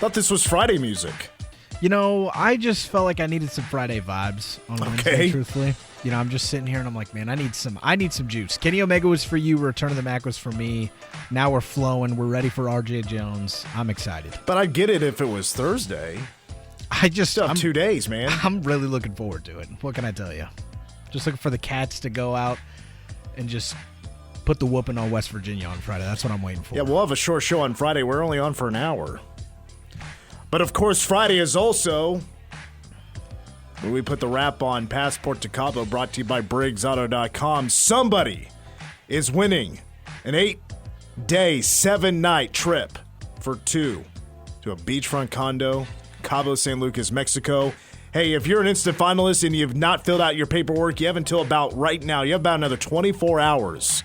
thought this was Friday music. I just felt like I needed some Friday vibes on Wednesday, truthfully. I'm just sitting here and I'm like, man, I need some juice. Kenny Omega was for you. Return of the Mac was for me. Now we're flowing. We're ready for RJ Jones. I'm excited. But I'd get it if it was Thursday. I'm 2 days, man. I'm really looking forward to it. What can I tell you? Just looking for the Cats to go out and just put the whooping on West Virginia on Friday. That's what I'm waiting for. Yeah, we'll have a short show on Friday. We're only on for an hour. But, of course, Friday is also when we put the wrap on Passport to Cabo, brought to you by BriggsAuto.com. Somebody is winning an 8-day, 7-night trip for two to a beachfront condo, Cabo San Lucas, Mexico. Hey, if you're an instant finalist and you've not filled out your paperwork, you have until about right now, you have about another 24 hours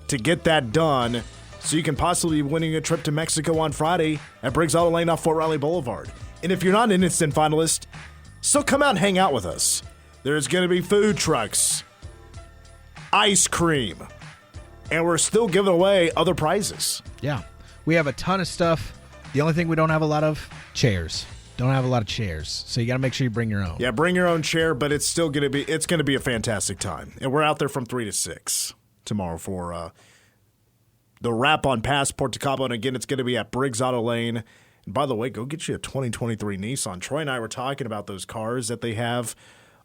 to get that done. So you can possibly be winning a trip to Mexico on Friday at Briggs Auto Lane off Fort Riley Boulevard. And if you're not an instant finalist, still come out and hang out with us. There's going to be food trucks, ice cream, and we're still giving away other prizes. Yeah. We have a ton of stuff. The only thing we don't have a lot of, chairs. Don't have a lot of chairs. So you got to make sure you bring your own. Yeah, bring your own chair, but it's still going to be a fantastic time. And we're out there from 3 to 6 tomorrow for the wrap on Passport to Cabo, and again, it's going to be at Briggs Auto Lane. And by the way, go get you a 2023 Nissan. Troy and I were talking about those cars that they have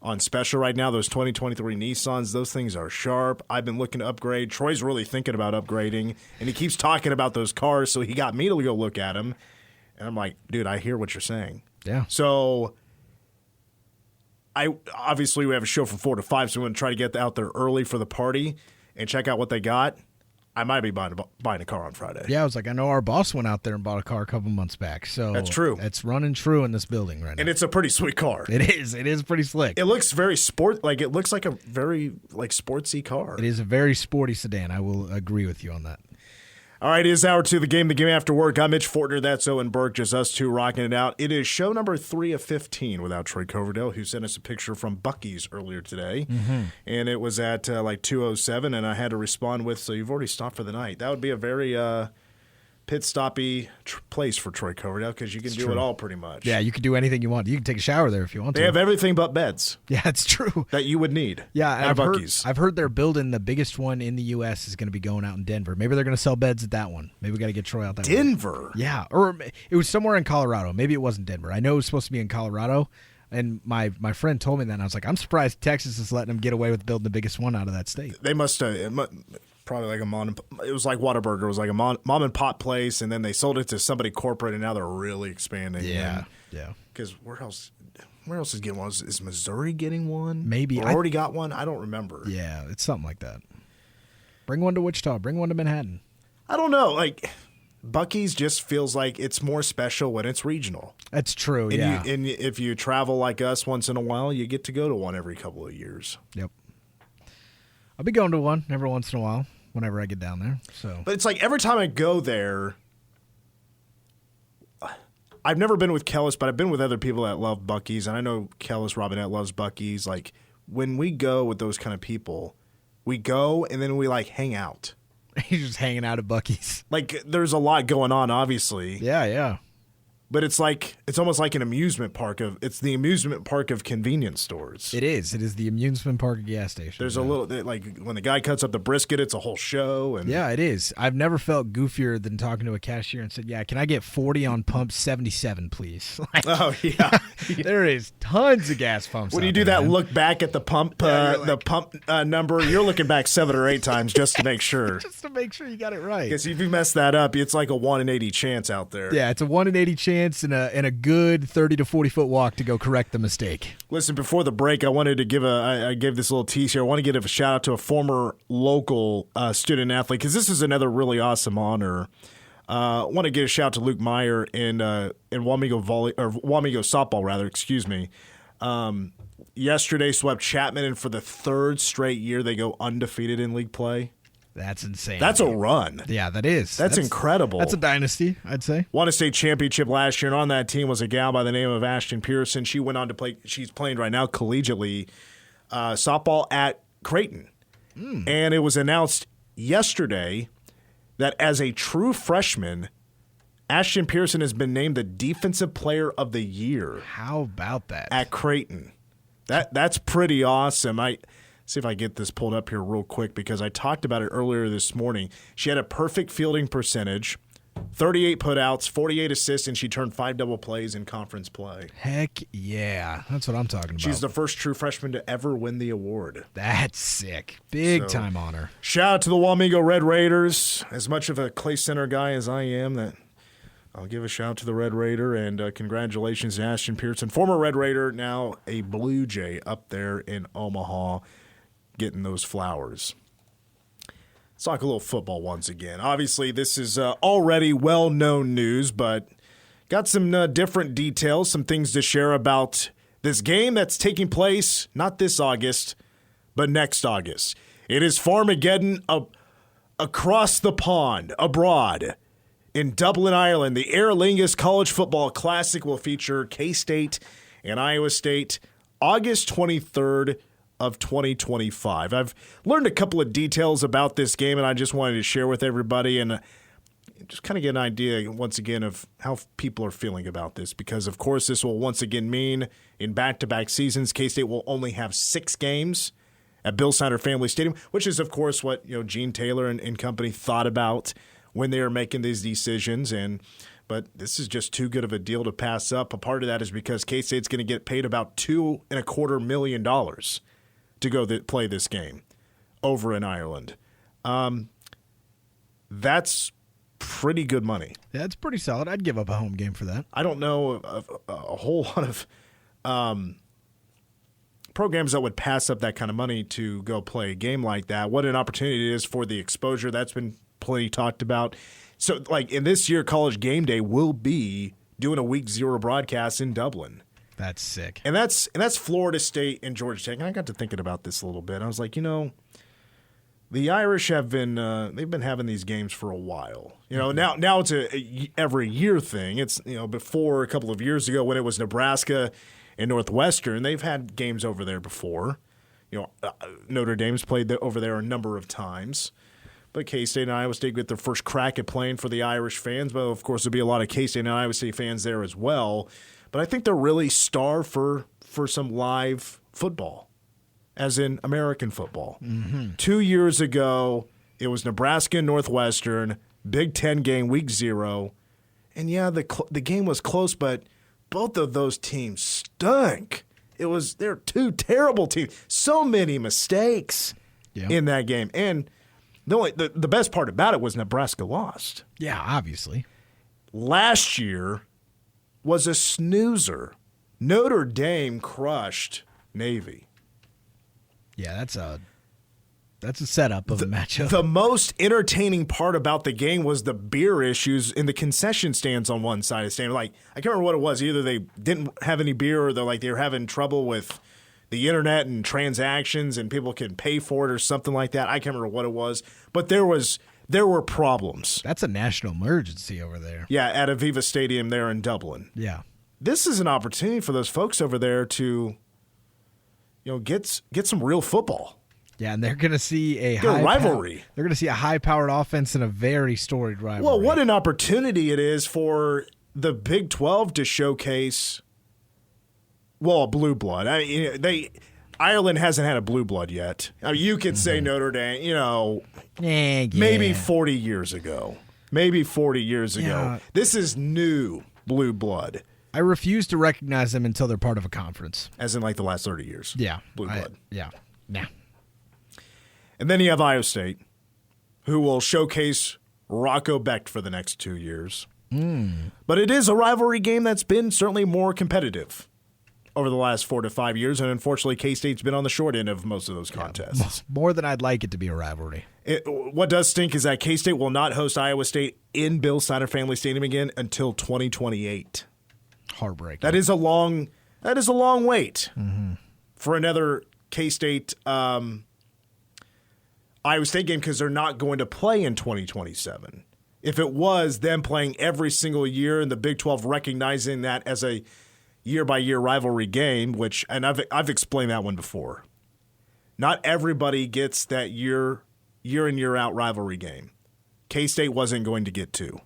on special right now, those 2023 Nissans. Those things are sharp. I've been looking to upgrade. Troy's really thinking about upgrading, and he keeps talking about those cars, so he got me to go look at them. And I'm like, dude, I hear what you're saying. Yeah. So obviously we have a show from 4 to 5, so we want to try to get out there early for the party and check out what they got. I might be buying a car on Friday. Yeah, I was like, I know our boss went out there and bought a car a couple months back. So that's true. It's running true in this building right now. And it's a pretty sweet car. It is. It is pretty slick. It looks very it looks like a very sportsy car. It is a very sporty sedan. I will agree with you on that. All right, it is hour 2 of the game after work. I'm Mitch Fortner. That's Owen Burke. Just us two rocking it out. It is show number 3 of 15 without Troy Coverdale, who sent us a picture from Buc-ee's earlier today. Mm-hmm. And it was at 2:07, and I had to respond with, so you've already stopped for the night. That would be a very pit stoppy place for Troy Coverdale because you can do it all pretty much. Yeah, you can do anything you want. You can take a shower there if you want to. They have everything but beds. Yeah, it's true. That you would need. Yeah, at Buc-ee's. I've heard they're building the biggest one in the U.S. is going to be going out in Denver. Maybe they're going to sell beds at that one. Maybe we got to get Troy out that way. Denver? Yeah, or it was somewhere in Colorado. Maybe it wasn't Denver. I know it was supposed to be in Colorado, and my friend told me that, and I was like, I'm surprised Texas is letting them get away with building the biggest one out of that state. They must probably like it was like Whataburger. It was like a mom and pop place, and then they sold it to somebody corporate, and now they're really expanding. Yeah. Because where else is getting one? Is Missouri getting one? Maybe. Or already got one? I don't remember. Yeah, it's something like that. Bring one to Wichita. Bring one to Manhattan. I don't know. Like, Buc-ee's just feels like it's more special when it's regional. That's true, and if you travel like us once in a while, you get to go to one every couple of years. Yep. I'll be going to one every once in a while whenever I get down there. But it's like every time I go there, I've never been with Kellis, but I've been with other people that love Buc-ee's, and I know Kellis Robinette loves Buc-ee's. Like, when we go with those kind of people, we go and then we hang out. You're just hanging out at Buc-ee's. Like, there's a lot going on, obviously. Yeah. But it's almost like an amusement park it's the amusement park of convenience stores. It is. It is the amusement park of gas station. There's a little, like, when the guy cuts up the brisket, it's a whole show. And yeah, it is. I've never felt goofier than talking to a cashier and said, yeah, can I get 40 on pump 77, please? Oh, yeah. There is tons of gas pumps. When you do that, look back at the pump, number, you're looking back 7 or 8 times just to make sure. Just to make sure you got it right. Because if you mess that up, it's like a 1 in 80 chance out there. Yeah, it's a 1 in 80 chance. And a good 30 to 40 foot walk to go correct the mistake. Listen, before the break, I wanted to I gave this little tease here. I want to give a shout out to a former local student athlete because this is another really awesome honor. I want to give a shout out to Luke Meyer in Wamego softball, rather. Excuse me. Yesterday swept Chapman, and for the 3rd straight year, they go undefeated in league play. That's insane. That's a run. Yeah, that is. That's incredible. That's a dynasty, I'd say. Won a state championship last year, and on that team was a gal by the name of Ashton Pearson. She went on to play. She's playing right now collegiately softball at Creighton. And it was announced yesterday that as a true freshman, Ashton Pearson has been named the Defensive Player of the Year. How about that? At Creighton. That's pretty awesome. See if I get this pulled up here real quick because I talked about it earlier this morning. She had a perfect fielding percentage, 38 putouts, 48 assists, and she turned 5 double plays in conference play. Heck yeah. That's what I'm talking about. She's the first true freshman to ever win the award. That's sick. Big time honor. Shout out to the Wamego Red Raiders. As much of a Clay Center guy as I am, that I'll give a shout out to the Red Raider, and congratulations to Ashton Pearson, former Red Raider, now a Blue Jay up there in Omaha, getting those flowers. Let's talk a little football once again. Obviously, this is already well-known news, but got some different details, some things to share about this game that's taking place not this August, but next August. It is Farmageddon across the pond, abroad. In Dublin, Ireland, the Aer Lingus College Football Classic will feature K-State and Iowa State August 23rd of 2025. I've learned a couple of details about this game, and I just wanted to share with everybody and just kind of get an idea, once again, of how people are feeling about this. Because, of course, this will once again mean in back-to-back seasons, K-State will only have 6 games at Bill Snyder Family Stadium, which is, of course, what Gene Taylor and company thought about when they were making these decisions. But this is just too good of a deal to pass up. A part of that is because K-State's going to get paid about $2.25 million to go play this game over in Ireland. That's pretty good money. Yeah, it's pretty solid. I'd give up a home game for that. I don't know of a whole lot of programs that would pass up that kind of money to go play a game like that. What an opportunity it is for the exposure. That's been plenty talked about. So, in this year, College Game Day will be doing a Week 0 broadcast in Dublin. That's sick. And that's Florida State and Georgia Tech. And I got to thinking about this a little bit. I was like, the Irish have been they've been having these games for a while. Now it's a every year thing. It's before a couple of years ago when it was Nebraska and Northwestern, they've had games over there before. Notre Dame's played over there a number of times. But K-State and Iowa State get their first crack at playing for the Irish fans. But, of course, there'll be a lot of K-State and Iowa State fans there as well. But I think they're really starved for some live football, as in American football. Mm-hmm. 2 years ago, it was Nebraska and Northwestern, Big Ten game, Week 0. And, yeah, the game was close, but both of those teams stunk. They're 2 terrible teams. So many mistakes in that game. And the best part about it was Nebraska lost. Yeah, obviously. Last year was a snoozer. Notre Dame crushed Navy. Yeah, that's a setup of a matchup. The most entertaining part about the game was the beer issues in the concession stands on one side of the stadium. I can't remember what it was. Either they didn't have any beer or they were having trouble with the internet and transactions and people can pay for it or something like that. I can't remember what it was. But there were problems. That's a national emergency over there. Yeah, at Aviva Stadium there in Dublin. Yeah. This is an opportunity for those folks over there to, get some real football. Yeah, and they're going to see a rivalry. They're going to see a high-powered offense and a very storied rivalry. Well, what an opportunity it is for the Big 12 to showcase, a blue blood. Ireland hasn't had a blue blood yet. You could say Notre Dame, maybe 40 years ago. Yeah. This is new blue blood. I refuse to recognize them until they're part of a conference. As in the last 30 years. Yeah. Blue blood. Yeah. And then you have Iowa State, who will showcase Rocco Becht for the next 2 years. But it is a rivalry game that's been certainly more competitive over the last 4 to 5 years, and unfortunately, K-State's been on the short end of most of those contests. More than I'd like it to be a rivalry. What does stink is that K-State will not host Iowa State in Bill Snyder Family Stadium again until 2028. Heartbreaking. That is a long wait for another K-State Iowa State game because they're not going to play in 2027. If it was them playing every single year and the Big 12 recognizing that as a year-by-year rivalry game, and I've explained that one before. Not everybody gets that year in, year out rivalry game. K-State wasn't going to get 2.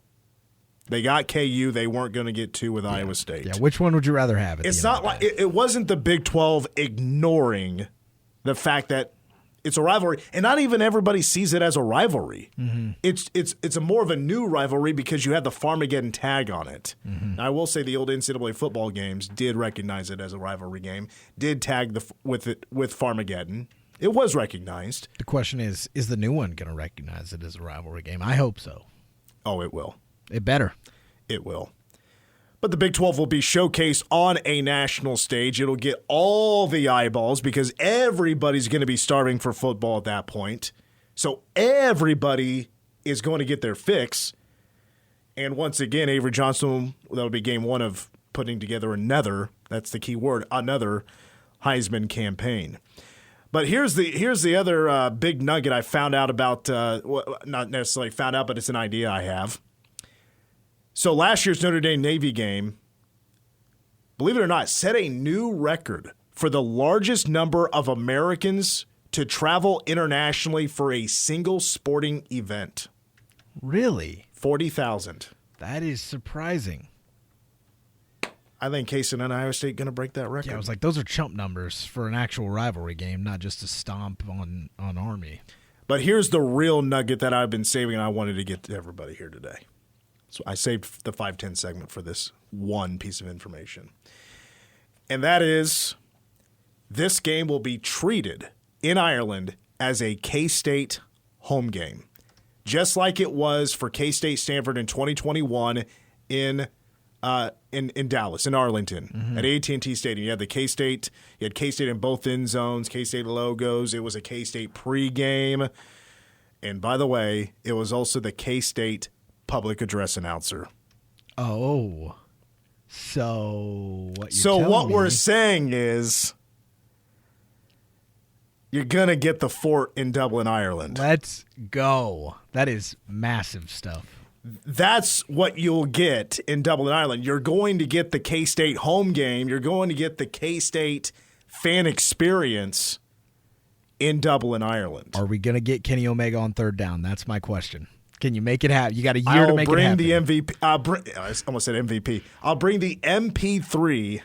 They got KU. They weren't going to get 2 with Iowa State. Yeah, which one would you rather have? It's not like it wasn't the Big 12 ignoring the fact that it's a rivalry, and not even everybody sees it as a rivalry. Mm-hmm. It's a more of a new rivalry because you had the Farmageddon tag on it. Mm-hmm. Now, I will say the old NCAA football games did recognize it as a rivalry game, did tag with Farmageddon. It was recognized. The question is the new one going to recognize it as a rivalry game? I hope so. Oh, it will. It better. It will. But the Big 12 will be showcased on a national stage. It'll get all the eyeballs because everybody's going to be starving for football at that point. So everybody is going to get their fix. And once again, Avery Johnson, that'll be game 1 of putting together another, that's the key word, another Heisman campaign. But here's the other big nugget I found out about, not necessarily found out, but it's an idea I have. So last year's Notre Dame Navy game, believe it or not, set a new record for the largest number of Americans to travel internationally for a single sporting event. Really? 40,000. That is surprising. I think K-State and Iowa State going to break that record. Yeah, I was like, those are chump numbers for an actual rivalry game, not just a stomp on Army. But here's the real nugget that I've been saving and I wanted to get to everybody here today. So I saved the 5-10 segment for this one piece of information. And that is, this game will be treated in Ireland as a K-State home game. Just like it was for K-State Stanford in 2021 in Dallas, in Arlington, at AT&T Stadium. You had K-State in both end zones, K-State logos. It was a K-State pregame. And by the way, it was also the K-State public address announcer. Oh. So what we're saying is you're going to get the fort in Dublin, Ireland. Let's go. That is massive stuff. That's what you'll get in Dublin, Ireland. You're going to get the K-State home game. You're going to get the K-State fan experience in Dublin, Ireland. Are we going to get Kenny Omega on third down? That's my question. Can you make it happen? You got a year to make it happen. I'll bring the MVP. I almost said MVP. I'll bring the MP3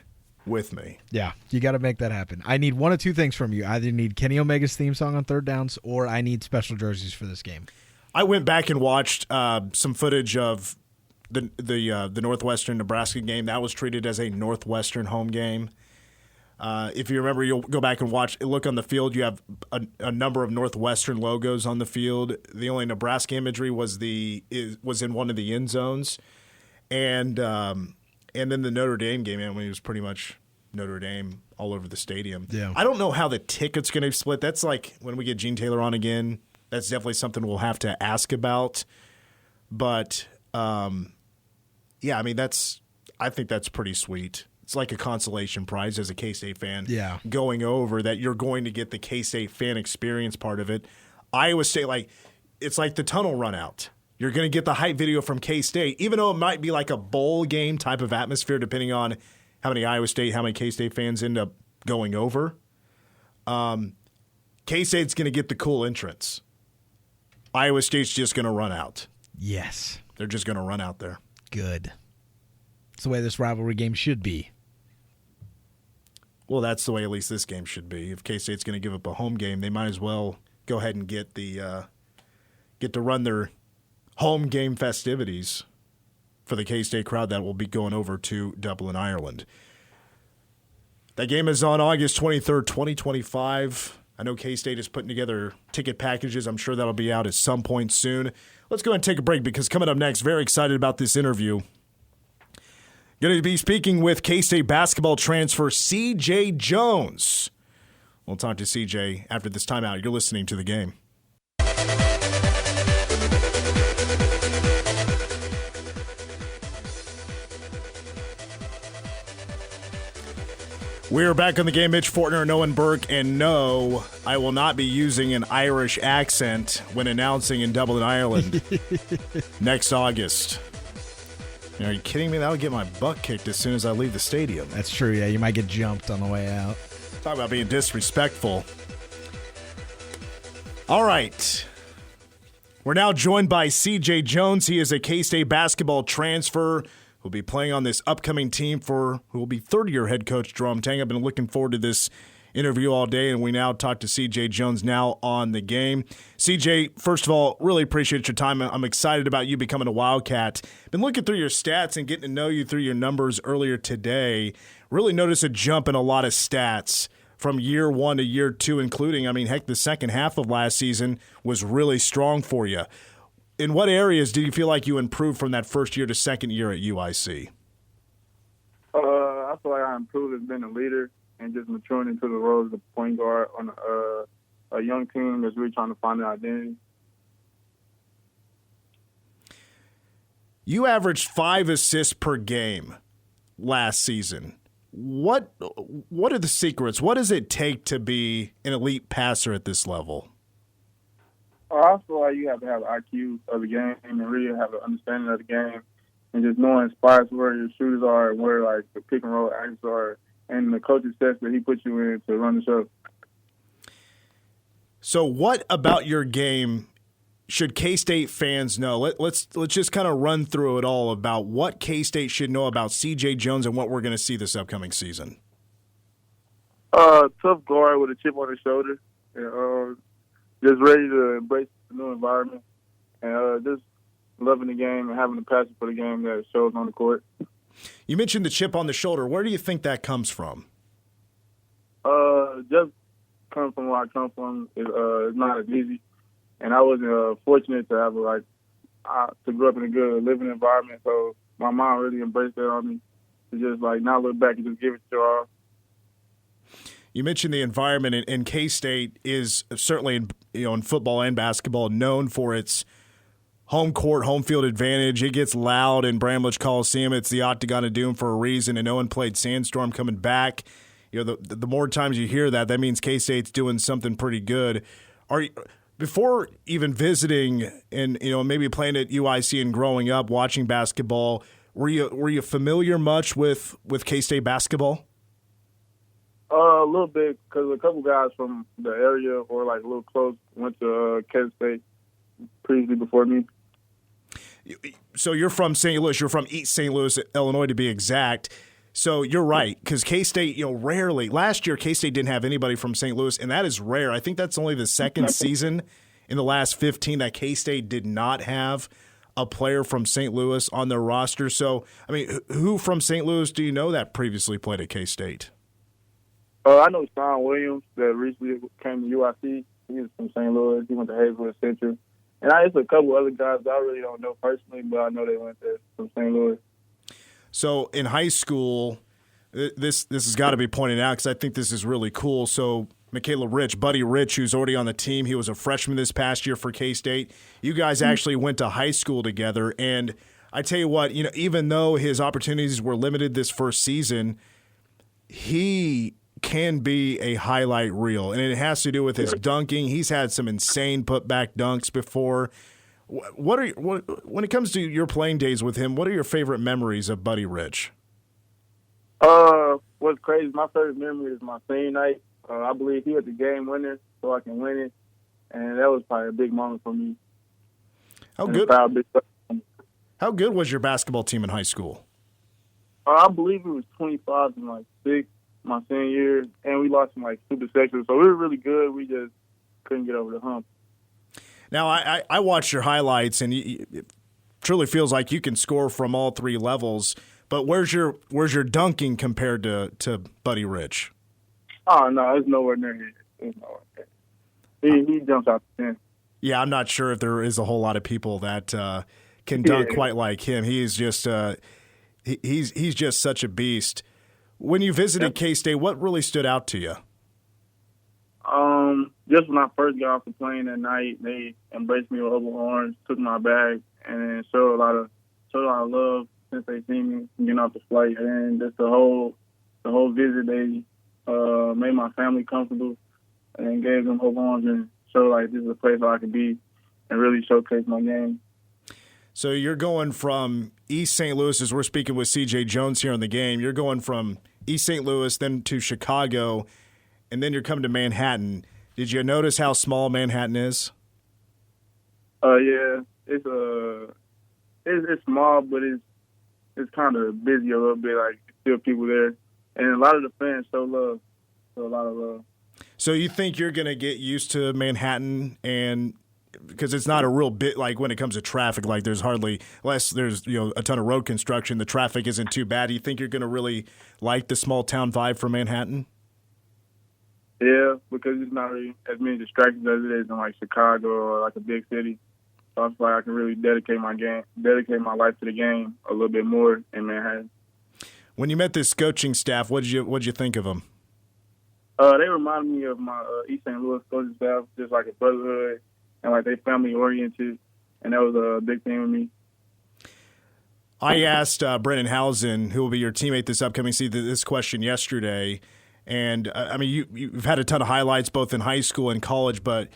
with me. Yeah, you got to make that happen. I need one of two things from you. I either need Kenny Omega's theme song on third downs or I need special jerseys for this game. I went back and watched some footage of the Northwestern Nebraska game. That was treated as a Northwestern home game. If you remember, you'll go back and look on the field. You have a number of Northwestern logos on the field. The only Nebraska imagery was in one of the end zones, and then the Notre Dame game, man, when it was pretty much Notre Dame all over the stadium. Yeah. I don't know how the ticket's going to split. That's like when we get Gene Taylor on again. That's definitely something we'll have to ask about. But yeah, I mean I think that's pretty sweet. It's like a consolation prize as a K-State fan going over that you're going to get the K-State fan experience part of it. Iowa State, it's like the tunnel run out. You're going to get the hype video from K-State, even though it might be like a bowl game type of atmosphere depending on how many Iowa State, how many K-State fans end up going over. K-State's going to get the cool entrance. Iowa State's just going to run out. Yes. They're just going to run out there. Good. It's the way this rivalry game should be. Well, that's the way at least this game should be. If K-State's going to give up a home game, they might as well go ahead and get to run their home game festivities for the K-State crowd that will be going over to Dublin, Ireland. That game is on August 23rd, 2025. I know K-State is putting together ticket packages. I'm sure that'll be out at some point soon. Let's go ahead and take a break because coming up next, very excited about this interview. Going to be speaking with K-State basketball transfer C.J. Jones. We'll talk to C.J. after this timeout. You're listening to The Game. We're back on The Game. Mitch Fortner and Owen Burke. And no, I will not be using an Irish accent when announcing in Dublin, Ireland next August. Are you kidding me? That'll get my butt kicked as soon as I leave the stadium. That's true, yeah. You might get jumped on the way out. Talk about being disrespectful. All right. We're now joined by C.J. Jones. He is a K-State basketball transfer who'll be playing on this upcoming team who will be third-year head coach Jerome Tang. I've been looking forward to this interview all day, and we now talk to C.J. Jones now on the game. C.J., first of all, really appreciate your time. I'm excited about you becoming a Wildcat. Been looking through your stats and getting to know you through your numbers earlier today. Really noticed a jump in a lot of stats from year one to year two, including, the second half of last season was really strong for you. In what areas do you feel like you improved from that first year to second year at UIC? I feel like I improved as being a leader and just maturing into the role as a point guard on a young team that's really trying to find their identity. You averaged 5 assists per game last season. What are the secrets? What does it take to be an elite passer at this level? I feel like you have to have an IQ of the game and really have an understanding of the game and just knowing spots where your shooters are and where, like, the pick and roll acts are and the coaching sets that he puts you in to run the show. So what about your game should K-State fans know? Let's just kind of run through it all about what K-State should know about C.J. Jones and what we're going to see this upcoming season. Tough guard with a chip on his shoulder, and, just ready to embrace the new environment, and just loving the game and having a passion for the game that shows on the court. You mentioned the chip on the shoulder. Where do you think that comes from? Just coming from where I come from is not as easy. And I was fortunate to have to grow up in a good living environment. So my mom really embraced that on me to just not look back and just give it to her all. You mentioned the environment, and K-State is certainly in football and basketball known for its home court, home field advantage. It gets loud in Bramlage Coliseum. It's the Octagon of Doom for a reason. And Owen played Sandstorm coming back. The more times you hear that means K-State's doing something pretty good. Before even visiting and maybe playing at UIC and growing up watching basketball, were you familiar much with K-State basketball? A little bit, because a couple guys from the area or a little close went to K-State previously before me. So you're from St. Louis. You're from East St. Louis, Illinois, to be exact. So you're right, because K-State, rarely. Last year, K-State didn't have anybody from St. Louis, and that is rare. I think that's only the second season in the last 15 that K-State did not have a player from St. Louis on their roster. So, who from St. Louis do you know that previously played at K-State? I know Sean Williams that recently came to UIC. He was from St. Louis. He went to Hazelwood Central. And there's a couple other guys that I really don't know personally, but I know they went there from St. Louis. So in high school, this has got to be pointed out because I think this is really cool. So Michaela Rich, Buddy Rich, who's already on the team, he was a freshman this past year for K-State. You guys actually went to high school together. And I tell you what, even though his opportunities were limited this first season, he can be a highlight reel, and it has to do with his dunking. He's had some insane putback dunks before. When it comes to your playing days with him, what are your favorite memories of Buddy Rich? What's crazy, my favorite memory is my senior night. I believe he had the game winner so I can win it, and that was probably a big moment for me. How good was your basketball team in high school? I believe it was 25 and 6 my senior year, and we lost some super sections, so we were really good. We just couldn't get over the hump. Now, I watched your highlights, and it truly feels like you can score from all three levels. But where's your dunking compared to Buddy Rich? Oh no, it's nowhere near him. He jumps out the 10. Yeah, I'm not sure if there is a whole lot of people that can dunk quite like him. He's just he's just such a beast. When you visited K-State, what really stood out to you? Just when I first got off the plane that night, they embraced me with open arms, took my bag, and showed a lot of love since they seen me getting off the flight. And just the whole visit, they made my family comfortable and gave them open arms and showed this is a place where I could be and really showcase my game. So you're going from East St. Louis, as we're speaking with C.J. Jones here on the game, you're going from East St. Louis, then to Chicago, and then you're coming to Manhattan. Did you notice how small Manhattan is? Yeah, it's small, but it's kind of busy a little bit. Like still people there, and a lot of the fans show love, so a lot of love. So you think you're going to get used to Manhattan, and because it's not a real bit like when it comes to traffic, like there's hardly unless there's a ton of road construction, the traffic isn't too bad. Do you think you're going to really like the small town vibe for Manhattan? Yeah, because it's not really as many distractions as it is in like Chicago or like a big city. So I feel like I can really dedicate my life to the game a little bit more in Manhattan. When you met this coaching staff, what'd you think of them? They remind me of my East St. Louis coaching staff, just like a brotherhood and like they family oriented, and that was a big thing with me. I asked Brennan Housen, who will be your teammate this upcoming season, this question yesterday, and I mean you've had a ton of highlights both in high school and college, but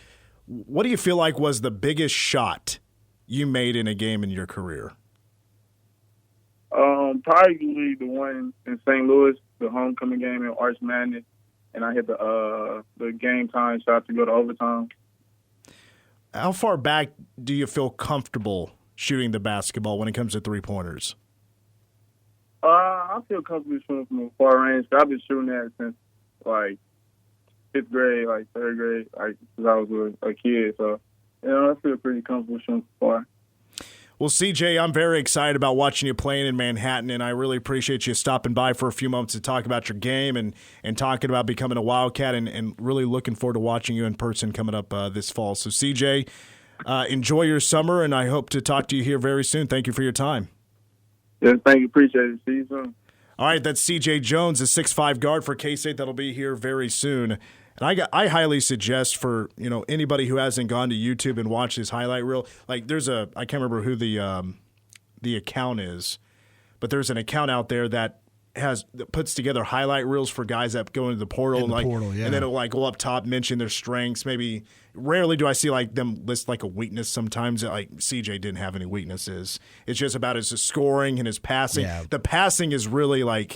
what do you feel like was the biggest shot you made in a game in your career? Probably the one in St. Louis, the homecoming game in Arch Madness, and I hit the game time shot to go to overtime. How far back do you feel comfortable shooting the basketball when it comes to three-pointers? I feel comfortable shooting from a far range. I've been shooting that since like 5th grade, like 3rd grade, like since I was a kid. So, I feel pretty comfortable shooting far. Well, CJ, I'm very excited about watching you playing in Manhattan, and I really appreciate you stopping by for a few moments to talk about your game and talking about becoming a Wildcat, and really looking forward to watching you in person coming up this fall. So, CJ, enjoy your summer, and I hope to talk to you here very soon. Thank you for your time. Yeah, thank you. Appreciate it. See you soon. All right, that's CJ Jones, a 6'5" guard for K-State that'll be here very soon. And I highly suggest for anybody who hasn't gone to YouTube and watched his highlight reel, like I can't remember who the account is, but there's an account out there that puts together highlight reels for guys that go into the portal, and then it'll go up top, mention their strengths. Maybe rarely do I see them list a weakness. Sometimes CJ didn't have any weaknesses. It's just about his scoring and his passing. Yeah. The passing is really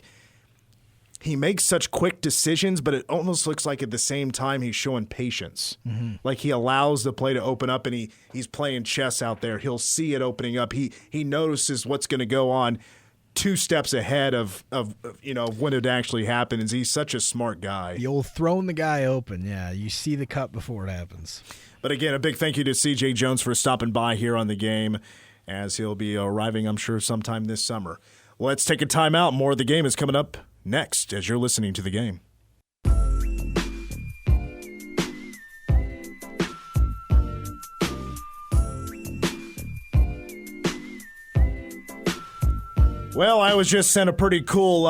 he makes such quick decisions, but it almost looks like at the same time he's showing patience. Mm-hmm. Like he allows the play to open up, and he's playing chess out there. He'll see it opening up. He notices what's going to go on 2 steps ahead of when it actually happens. He's such a smart guy. You'll throwing the guy open. Yeah, you see the cut before it happens. But again, a big thank you to CJ Jones for stopping by here on the game, as he'll be arriving, I'm sure, sometime this summer. Let's take a timeout. More of the game is coming up next as you're listening to the game. Well, I was just sent a pretty cool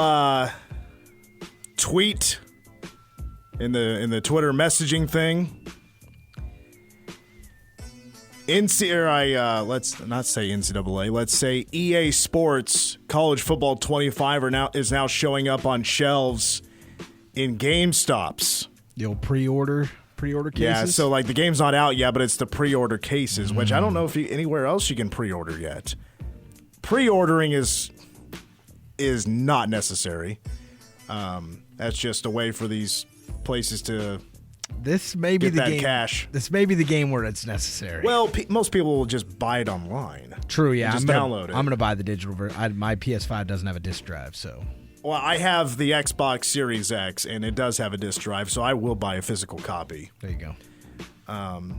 tweet in the Twitter messaging thing. Let's not say NCAA. Let's say EA Sports College Football 25 is now showing up on shelves in GameStops. The old pre-order cases. Yeah, so the game's not out yet, but it's the pre-order cases, which I don't know if anywhere else you can pre-order yet. Pre-ordering is not necessary. That's just a way for these places to. This may be the game. Cash. This may be the game where it's necessary. Well, most people will just buy it online. True, yeah. Just download it. I'm going to buy the digital version. My PS5 doesn't have a disc drive, so. Well, I have the Xbox Series X, and it does have a disc drive, so I will buy a physical copy. There you go. And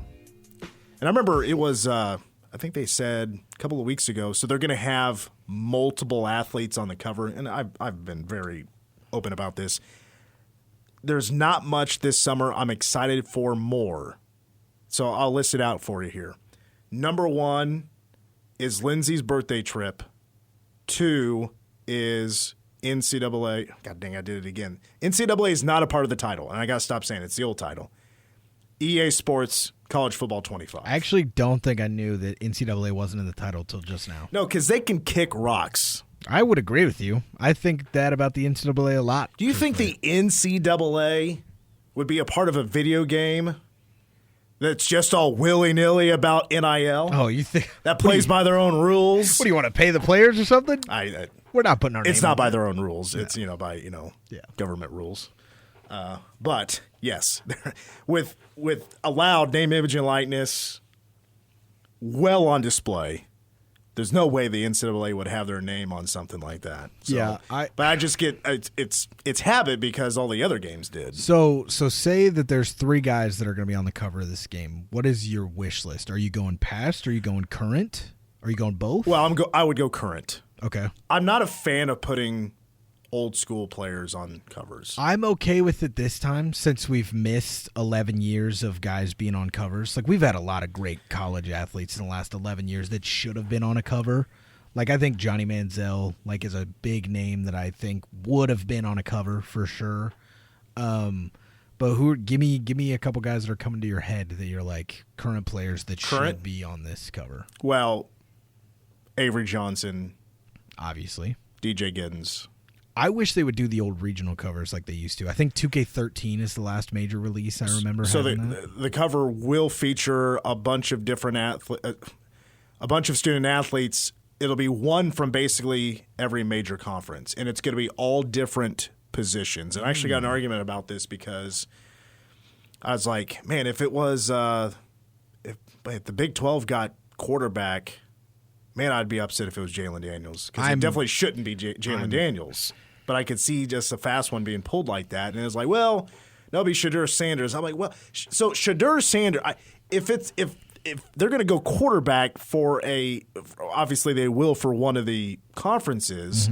I remember it was, I think they said a couple of weeks ago, so they're going to have multiple athletes on the cover, and I've been very open about this. There's not much this summer. I'm excited for more. So I'll list it out for you here. Number 1 is Lindsay's birthday trip. 2 is NCAA. God dang, I did it again. NCAA is not a part of the title, and I got to stop saying it. It's the old title. EA Sports College Football 25. I actually don't think I knew that NCAA wasn't in the title till just now. No, because they can kick rocks. I would agree with you. I think that about the NCAA a lot. Do you think the NCAA would be a part of a video game that's just all willy-nilly about NIL? Oh, you think that plays by their own rules? What do you want to pay the players or something? We're not putting our name. It's not by their own rules. Yeah. It's by government rules. But yes, with allowed name, image, and likeness, well on display. There's no way the NCAA would have their name on something like that. So, Yeah, but I just get it's habit because all the other games did. So say that there's 3 guys that are going to be on the cover of this game. What is your wish list? Are you going past? Are you going current? Are you going both? Well, I would go current. Okay. I'm not a fan of putting old school players on covers. I'm okay with it this time since we've missed 11 years of guys being on covers. Like, we've had a lot of great college athletes in the last 11 years that should have been on a cover. Like, I think Johnny Manziel, like, is a big name that I think would have been on a cover for sure. But give me a couple guys that are coming to your head that you're like current players that should be on this cover. Well, Avery Johnson, obviously. DJ Giddens. I wish they would do the old regional covers like they used to. I think 2K13 is the last major release I remember. So that. the cover will feature a bunch of different a bunch of student athletes. It'll be one from basically every major conference, and it's going to be all different positions. And I actually got an argument about this because I was like, man, if it was if the Big 12 got quarterback, man, I'd be upset if it was Jalen Daniels because it definitely shouldn't be Jalen Daniels. But I could see just a fast one being pulled like that. And it was like, well, that'll be Shadur Sanders. I'm like, well, so Shadur Sanders, if they're going to go quarterback for obviously they will for one of the conferences,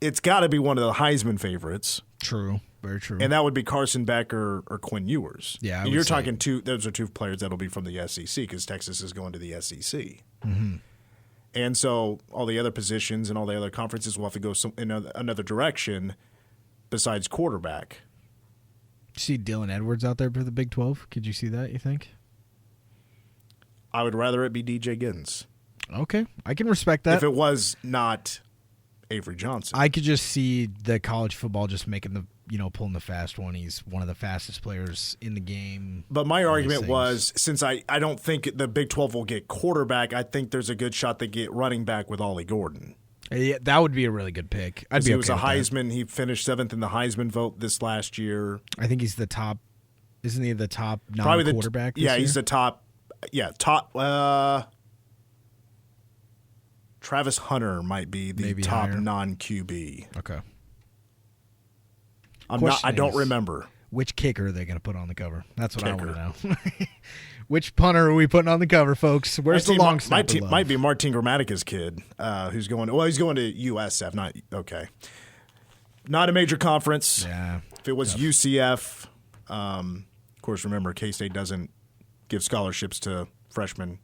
it's got to be one of the Heisman favorites. True. Very true. And that would be Carson Beck or Quinn Ewers. Yeah, and you're talking those are 2 players that'll be from the SEC because Texas is going to the SEC. Mm-hmm. And so all the other positions and all the other conferences will have to go in another direction besides quarterback. You see Dylan Edwards out there for the Big 12? Could you see that, you think? I would rather it be DJ Giddens. Okay. I can respect that. If it was not Avery Johnson. I could just see the college football just making pulling the fast one. He's one of the fastest players in the game. But my argument was, since I don't think the Big 12 will get quarterback, I think there's a good shot they get running back with Ollie Gordon. Yeah, that would be a really good pick. I'd be He okay was a with Heisman. that. He finished 7th in the Heisman vote this last year. I think he's the top. Isn't he the top non-quarterback? Yeah, he's the top. Yeah, top. Travis Hunter might be the top non-QB. Okay. I don't remember. Which kicker are they going to put on the cover? That's what I want to know. Which punter are we putting on the cover, folks? Where's the long snapper? My team might be Martin Grammatica's kid, who's going. Well, he's going to USF. Not a major conference. Yeah. If it was UCF, of course, remember K-State doesn't give scholarships to freshman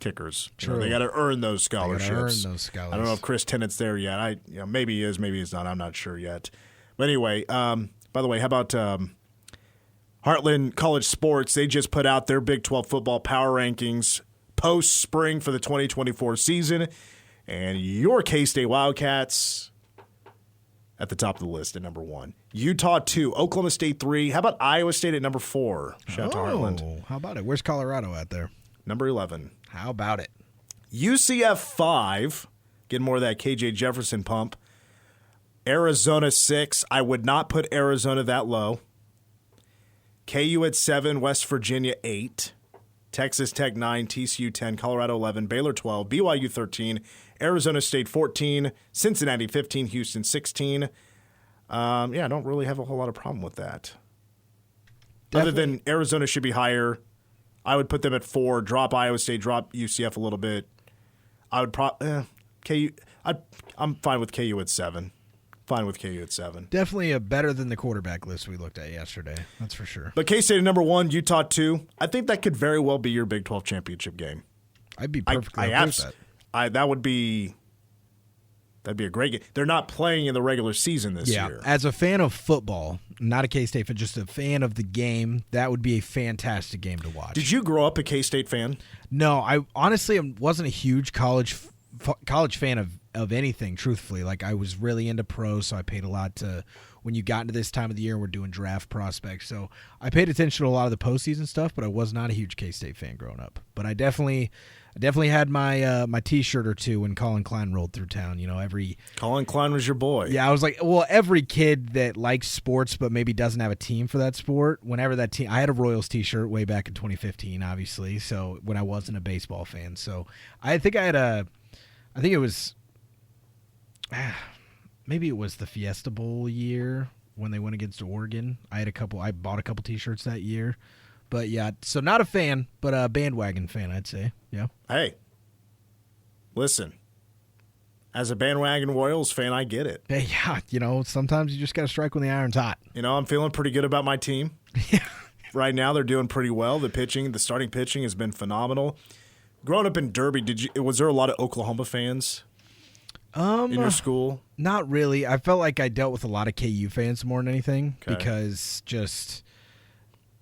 kickers. True. They got to earn those scholarships. I don't know if Chris Tennett's there yet. Maybe he is, maybe he's not. I'm not sure yet. But anyway, by the way, how about Heartland College Sports? They just put out their Big 12 football power rankings post-spring for the 2024 season. And your K-State Wildcats at the top of the list at number 1. Utah 2, Oklahoma State 3. How about Iowa State at number 4? Shout out to Heartland. How about it? Where's Colorado at there? Number 11. How about it? UCF 5, getting more of that KJ Jefferson pump. Arizona 6. I would not put Arizona that low. KU at 7. West Virginia 8. Texas Tech 9. TCU 10. Colorado 11. Baylor 12. BYU 13. Arizona State 14. Cincinnati 15. Houston 16. I don't really have a whole lot of problem with that. Definitely. Other than Arizona should be higher. I would put them at 4. Drop Iowa State. Drop UCF a little bit. I would KU. I'm fine with KU at 7. Fine with KU at 7. Definitely a better than the quarterback list we looked at yesterday. That's for sure. But K-State at number 1, Utah 2. I think that could very well be your Big 12 championship game. I'd be perfectly okay with that. That'd be a great game. They're not playing in the regular season this year. As a fan of football, not a K-State fan, just a fan of the game, that would be a fantastic game to watch. Did you grow up a K-State fan? No, I honestly wasn't a huge college fan of of anything, truthfully. Like, I was really into pros, so I paid a lot to when you got into this time of the year, we're doing draft prospects. So I paid attention to a lot of the postseason stuff, but I was not a huge K-State fan growing up. But I definitely had my my T-shirt or two when Colin Klein rolled through town. Colin Klein was your boy. Yeah, I was like, well, every kid that likes sports but maybe doesn't have a team for that sport, whenever that team, I had a Royals T-shirt way back in 2015, obviously. So when I wasn't a baseball fan, so I think it was. Maybe it was the Fiesta Bowl year when they went against Oregon. I bought a couple T-shirts that year. But yeah, so not a fan, but a bandwagon fan, I'd say. Yeah. Hey, listen. As a bandwagon Royals fan, I get it. Hey, yeah, sometimes you just got to strike when the iron's hot. I'm feeling pretty good about my team. Yeah. Right now, they're doing pretty well. The starting pitching has been phenomenal. Growing up in Derby, was there a lot of Oklahoma fans in your school? Not really. I felt like I dealt with a lot of KU fans more than anything because just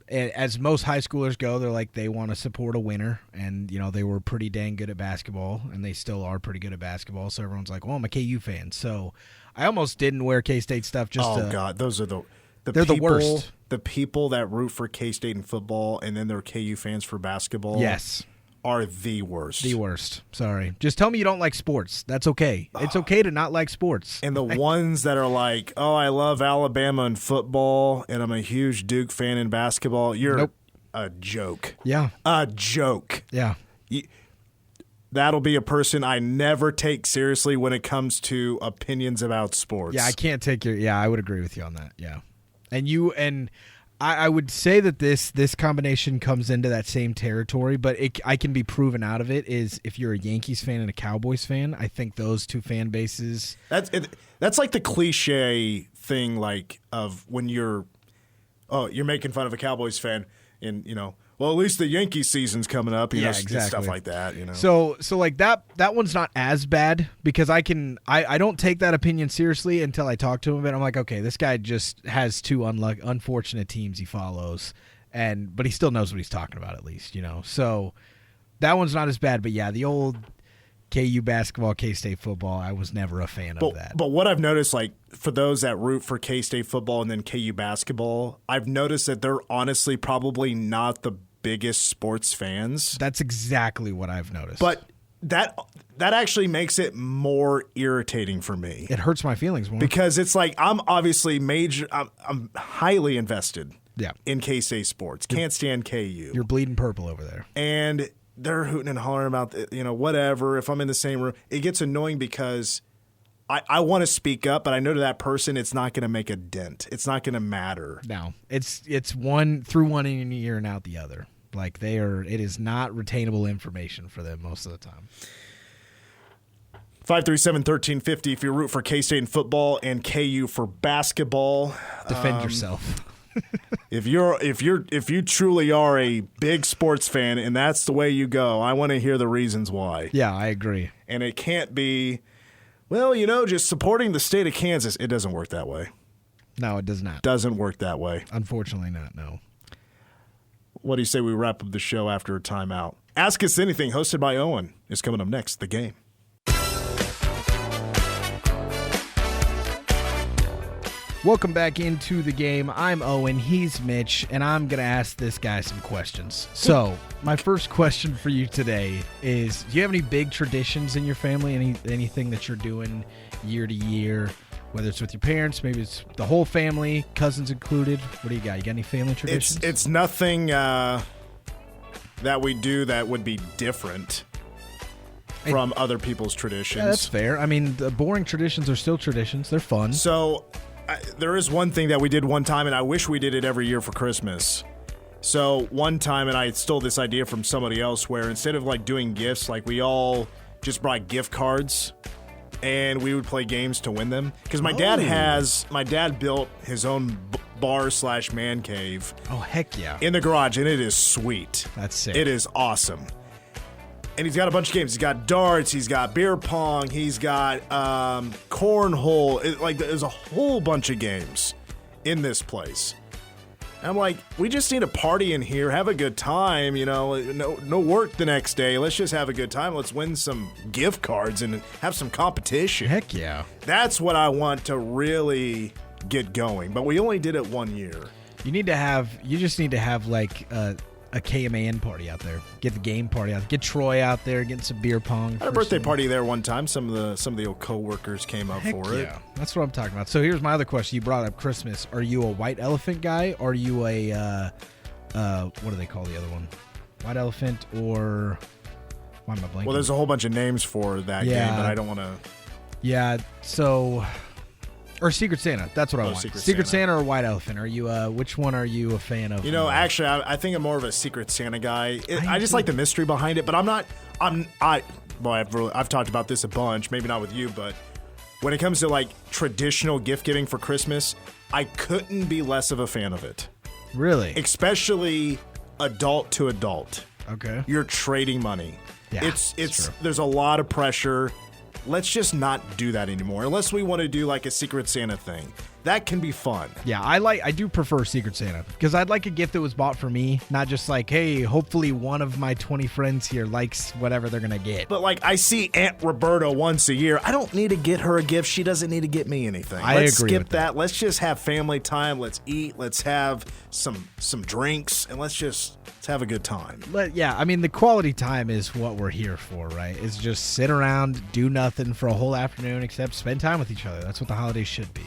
as most high schoolers go, they're like they want to support a winner, and they were pretty dang good at basketball, and they still are pretty good at basketball. So everyone's like, "Well, I'm a KU fan." So I almost didn't wear K-State stuff. God, those are they're the worst. The people that root for K-State in football and then they're KU fans for basketball. Yes. Are the worst. The worst. Sorry. Just tell me you don't like sports. That's okay. It's okay to not like sports. And the ones that are like, oh, I love Alabama in football, and I'm a huge Duke fan in basketball, you're a joke. Yeah. A joke. Yeah. That'll be a person I never take seriously when it comes to opinions about sports. Yeah, I can't take I would agree with you on that. Yeah. And I would say that this combination comes into that same territory, but I can be proven out of it is if you're a Yankees fan and a Cowboys fan, I think those two fan bases. That's like the cliche thing, like of when you're making fun of a Cowboys fan, and well, at least the Yankees season's coming up, exactly. Stuff like that, So like that one's not as bad because I don't take that opinion seriously until I talk to him, and I'm like, okay, this guy just has two unfortunate teams he follows, but he still knows what he's talking about at least, So that one's not as bad, but yeah, the old KU basketball, K-State football, I was never a fan of that. But what I've noticed, like, for those that root for K-State football and then KU basketball, I've noticed that they're honestly probably not the biggest sports fans. That's exactly what I've noticed. But that actually makes it more irritating for me. It hurts my feelings more. Because it's like I'm obviously I'm highly invested in K-State sports. Can't stand KU. You're bleeding purple over there. And they're hooting and hollering about, whatever. If I'm in the same room, it gets annoying because I want to speak up, but I know to that person it's not going to make a dent. It's not going to matter. No, it's one through one ear and out the other. Like it is not retainable information for them most of the time. 537-1350 if you root for K-State in football and KU for basketball. Defend yourself. If you truly are a big sports fan and that's the way you go, I want to hear the reasons why. Yeah, I agree. And it can't be, just supporting the state of Kansas. It doesn't work that way. No, it does not. Doesn't work that way. Unfortunately not, no. What do you say we wrap up the show after a timeout? Ask Us Anything, hosted by Owen, is coming up next. The Game. Welcome back into The Game. I'm Owen, he's Mitch, and I'm going to ask this guy some questions. So, my first question for you today is, do you have any big traditions in your family? Anything that you're doing year to year, whether it's with your parents, maybe it's the whole family, cousins included? What do you got? You got any family traditions? It's nothing that we do that would be different from other people's traditions. Yeah, that's fair. I mean, the boring traditions are still traditions. They're fun. So, there is one thing that we did one time, and I wish we did it every year for Christmas. So one time, and I stole this idea from somebody else, where instead of like doing gifts, like we all just brought gift cards, and we would play games to win them. Because my dad built his own bar/man cave. Oh heck yeah! In the garage, and it is sweet. That's sick. It is awesome. And he's got a bunch of games. He's got darts. He's got beer pong. He's got cornhole. There's a whole bunch of games in this place. And I'm like, we just need a party in here, have a good time, no work the next day. Let's just have a good time. Let's win some gift cards and have some competition. Heck yeah. That's what I want to really get going. But we only did it 1 year. You just need to have like a KMAN party out there. Get the game party out there. Get Troy out there, getting some beer pong. I had a birthday party there one time. Some of the old coworkers came up for it. Yeah, that's what I'm talking about. So here's my other question. You brought up Christmas. Are you a white elephant guy? Or are you a what do they call the other one? White elephant or why am I blanking? Well, there's a whole bunch of names for that game, but I don't want to. Yeah. So. Or Secret Santa. That's what I want. Secret Santa or White Elephant. Are you? Which one are you a fan of? Actually, I think I'm more of a Secret Santa guy. I just like the mystery behind it, but I'm not. I've talked about this a bunch. Maybe not with you, but when it comes to like traditional gift giving for Christmas, I couldn't be less of a fan of it. Really? Especially adult to adult. Okay. You're trading money. Yeah, it's true. There's a lot of pressure. Let's just not do that anymore, unless we want to do like a Secret Santa thing. That can be fun. Yeah, I do prefer Secret Santa because I'd like a gift that was bought for me, not just like, hey, hopefully one of my 20 friends here likes whatever they're gonna get. But like, I see Aunt Roberta once a year. I don't need to get her a gift. She doesn't need to get me anything. Let's agree skip with that. Let's just have family time. Let's eat. Let's have some drinks, and let's have a good time. But yeah, I mean, the quality time is what we're here for, right? Is just sit around, do nothing for a whole afternoon except spend time with each other. That's what the holidays should be.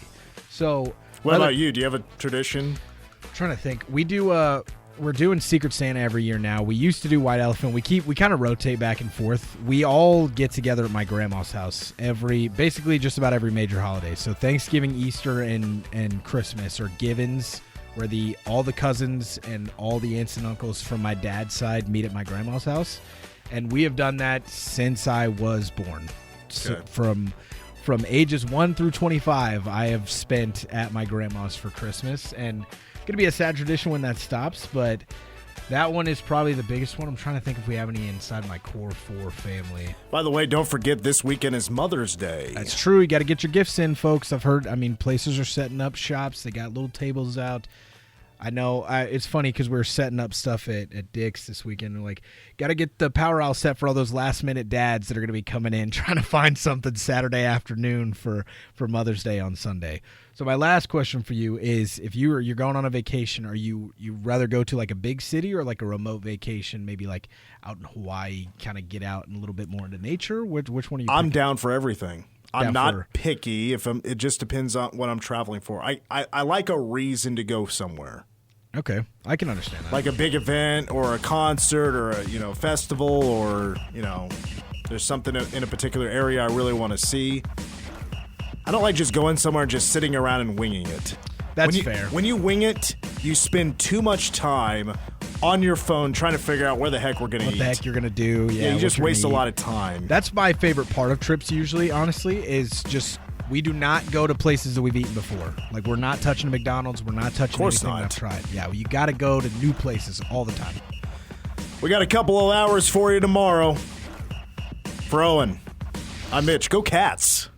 So, what about you? Do you have a tradition? I'm trying to think. We're doing Secret Santa every year now. We used to do White Elephant. We kind of rotate back and forth. We all get together at my grandma's house basically just about every major holiday. So Thanksgiving, Easter, and Christmas are givens, where all the cousins and all the aunts and uncles from my dad's side meet at my grandma's house. And we have done that since I was born. So from ages 1 through 25, I have spent at my grandma's for Christmas. And it's going to be a sad tradition when that stops, but that one is probably the biggest one. I'm trying to think if we have any inside my core 4 family. By the way, don't forget this weekend is Mother's Day. That's true. You got to get your gifts in, folks. I've heard, places are setting up shops. They got little tables out. I know it's funny because we're setting up stuff at Dick's this weekend. We're like, got to get the power hour set for all those last-minute dads that are going to be coming in trying to find something Saturday afternoon for Mother's Day on Sunday. So my last question for you is, if you're going on a vacation, are you rather go to like a big city or like a remote vacation, maybe like out in Hawaii, kind of get out and a little bit more into nature? Which one are you? I'm down for everything. I'm not picky. It just depends on what I'm traveling for. I like a reason to go somewhere. Okay, I can understand that. Like a big event or a concert or a festival, or there's something in a particular area I really want to see. I don't like just going somewhere and just sitting around and winging it. That's fair. When you wing it, you spend too much time on your phone trying to figure out where the heck we're going to eat. What the heck you're going to do. Yeah, you just waste a lot of time. That's my favorite part of trips usually, honestly, is just we do not go to places that we've eaten before. Like, we're not touching McDonald's. We're not touching anything that I've tried. Yeah, you got to go to new places all the time. We got a couple of hours for you tomorrow. For Owen, I'm Mitch. Go Cats.